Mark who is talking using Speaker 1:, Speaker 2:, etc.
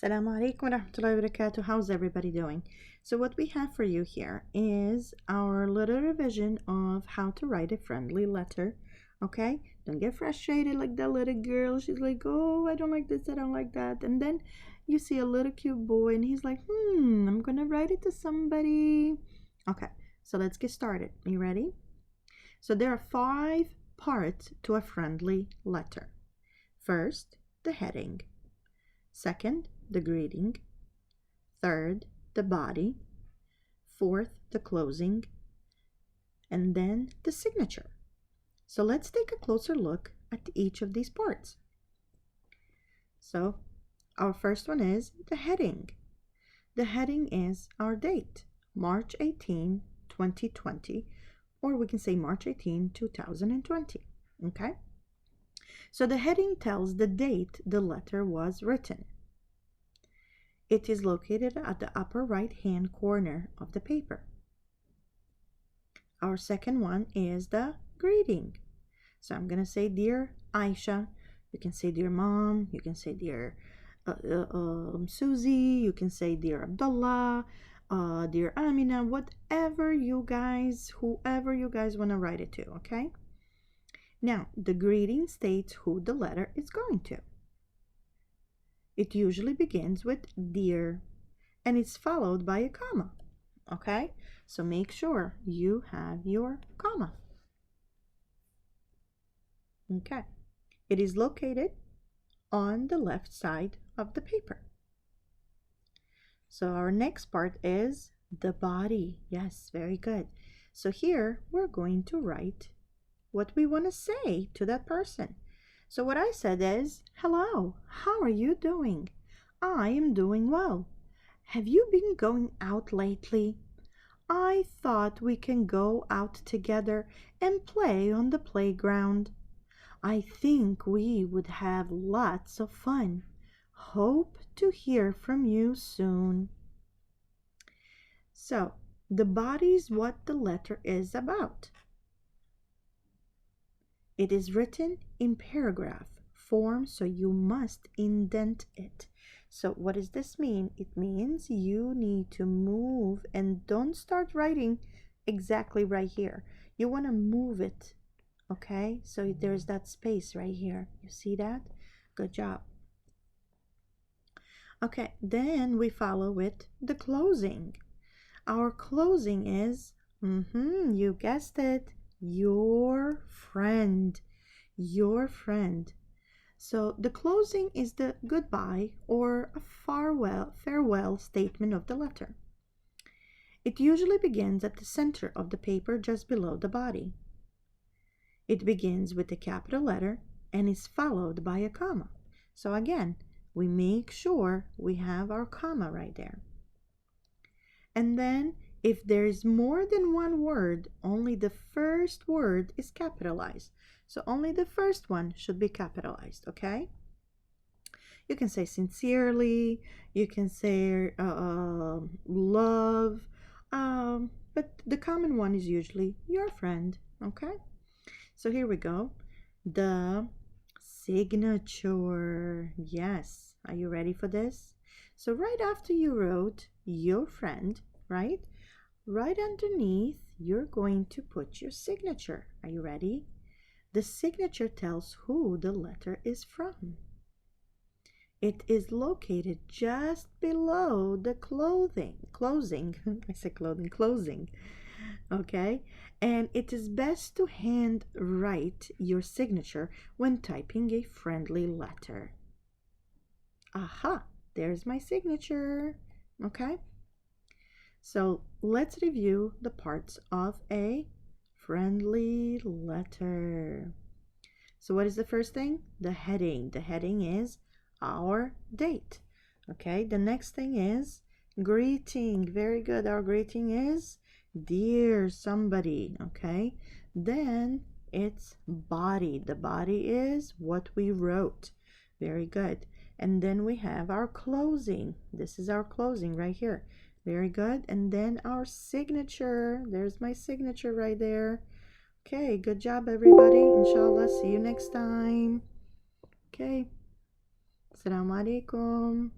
Speaker 1: Assalamu alaikum wa rahmatullahi wa barakatuh. How's everybody doing? So what we have for you here is our little revision of how to write a friendly letter. Okay? Don't get frustrated like that little girl. She's like, oh, I don't like this, I don't like that. And then you see a little cute boy and he's like, I'm gonna write it to somebody. Okay, so let's get started. Are you ready? So there are 5 parts to a friendly letter. First, the heading. Second, the greeting. Third, the body. Fourth, the closing. And then the signature. So let's take a closer look at each of these parts. So our first one is the heading. The heading is our date, March 18, 2020, or we can say March 18, 2020. Okay? So the heading tells the date the letter was written. It is located at the upper right-hand corner of the paper. Our second one is the greeting. So I'm going to say, Dear Aisha. You can say, Dear Mom. You can say, Dear Susie. You can say, Dear Abdullah. Dear Amina. Whoever you guys want to write it to, okay? Now, the greeting states who the letter is going to. It usually begins with dear and it's followed by a comma. Okay? So make sure you have your comma. Okay. It is located on the left side of the paper. So our next part is the body. Yes, very good. So here we're going to write what we want to say to that person. So what I said is, hello, how are you doing? I am doing well. Have you been going out lately? I thought we can go out together and play on the playground. I think we would have lots of fun. Hope to hear from you soon. So, the body is what the letter is about. It is written in paragraph form, so you must indent it. So what does this mean? It means you need to move and don't start writing exactly right here. You want to move it, okay? So there's that space right here. You see that? Good job. Okay, then we follow with the closing. Our closing is, you guessed it, your friend. Your friend. So the closing is the goodbye or a farewell statement of the letter. It usually begins at the center of the paper just below the body. It begins with a capital letter and is followed by a comma. So again, we make sure we have our comma right there. And then if there is more than one word, only the first word is capitalized. So only the first one should be capitalized, okay? You can say sincerely, you can say love, but the common one is usually your friend, okay? So here we go. The signature. Yes, are you ready for this? So right after you wrote your friend, right? Right underneath, you're going to put your signature. Are you ready? The signature tells who the letter is from. It is located just below the closing. I said closing. Okay? And it is best to hand write your signature when typing a friendly letter. Aha, there's my signature. Okay? So let's review the parts of a friendly letter. So what is the first thing? The heading. The heading is our date. Okay, the next thing is greeting. Very good. Our greeting is dear somebody. Okay, then it's body. The body is what we wrote. Very good. And then we have our closing. This is our closing right here. Very good. And then our signature. There's my signature right there. Okay, good job everybody. Inshallah, see you next time. Okay. Assalamu alaikum.